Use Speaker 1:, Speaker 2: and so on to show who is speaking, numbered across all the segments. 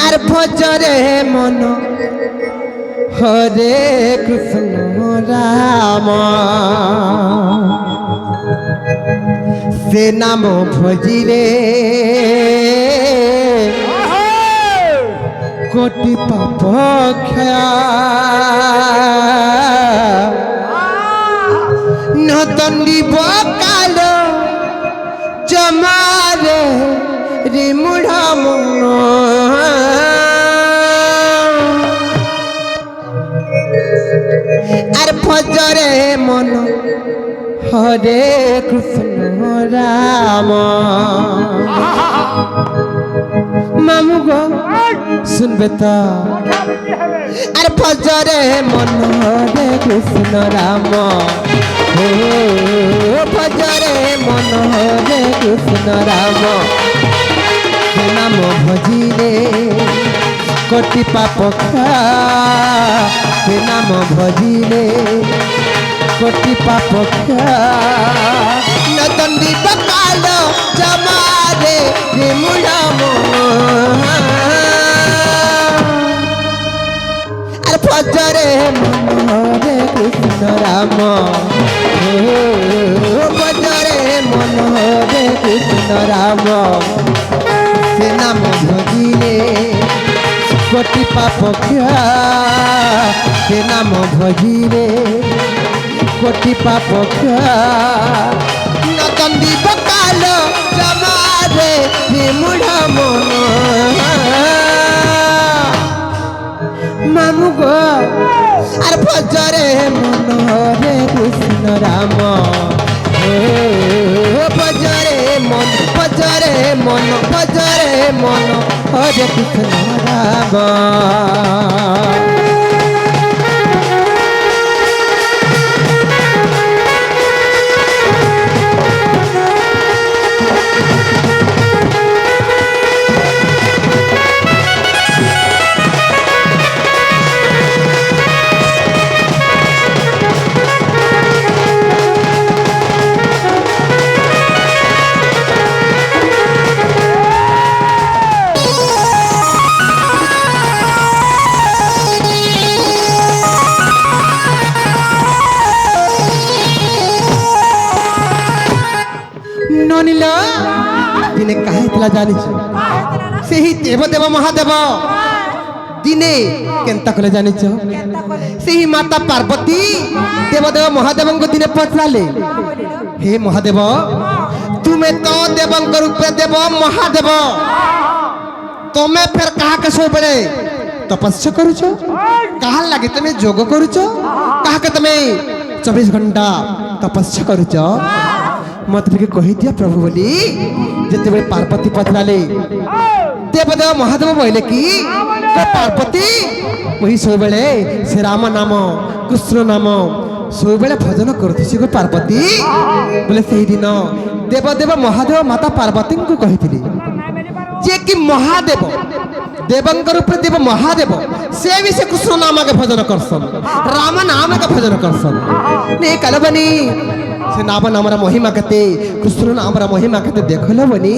Speaker 1: আর ভজরে মন হরে কৃষ্ণ রাম সে নাম ভজিলে কোটি পাপ ক্ষয় নতন্দিব কাল জমারে রে মূঢ় মন আর ভজরে মন হরে কৃষ্ণ রাম মামু গো শুনবে তো আর ভজরে মন হরে কৃষ্ণ রাম ভজরে মন হরে কৃষ্ণ রাম নাম ভজিলে কোটি পাপ ক্ষয় নাম ভজিলে কোটি পাপ নতন্দি কাল জমারে রে মূঢ় মন আর ভজরে মন হরে কৃষ্ণ রাম ভজরে মন হরে কৃষ্ণ রাম সে নাম ভজিলে কোটি পাপ ক্ষয় সে নাম ভজিলে কোটি পাপ ক্ষয় নতন্দি কাল জমারে হে মূঢ় মন মামু গো আর ভজরে মন হরে কৃষ্ণ রাম ভজরে মন ভজরে মন ভজরে মন হরে কৃষ্ণ রাম ননিল দিনে কাহিলা জানিছ সেই দেবদেব মহাদেব দিনে কেন্তা কলে জানিছ সেই মাতা পার্বতী দেবদেব মহাদেব দিনে পচলালে হে মহাদেব তুমি তো দেবঙ্ক রূপে দেব মহাদেব তুমি ফের কাহাকে সবরে তপস্যা করুছ কাহার লাগে তুমি যোগ করুছ কাহাকে তুমি 24 ঘন্টা তপস্যা করুছ मत टिके कहि दिया प्रभु बोली जते बे पार्वती पचलाले देवदेव महादेव बोले कि पार्वती वही सो बेले से राम नाम कृष्ण नाम सो बेले भजन करथि से पार्वती बोले सही दिन देवदेव महादेव माता पार्वती को कहिथिली जे कि महादेव देवंकर रूप देव महादेव से भी से कृष्ण नाम के भजन करसन राम नाम के भजन करसन ने कलबनी से नाम नामरा महिमा कते कृष्ण नामरा महिमा कते देखलो बनी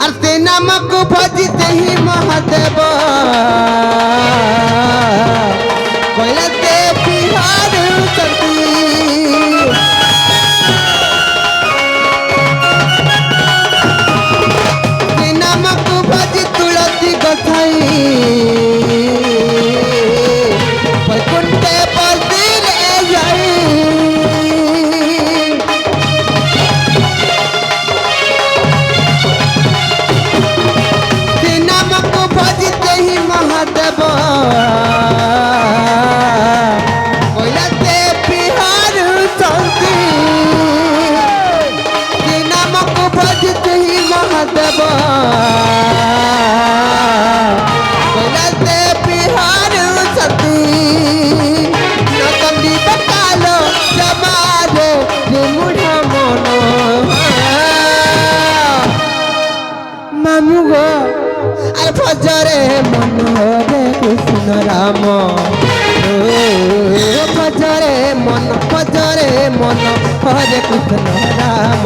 Speaker 1: और ते नाम को भजते ही महादेव कोइलते बिहार चलती ते नाम को भज तुलसी गथाई बैकुंठे पति रे जाई महादेव कोइलते बिहार चलती नाम को भजते ही महादेव कोइलते बिहार चलती नतंदी काल जमारे रे मूढ़ मन मामू गो আর ভজরে মন হরে কৃষ্ণ রাম ভজরে মন হরে কৃষ্ণ রাম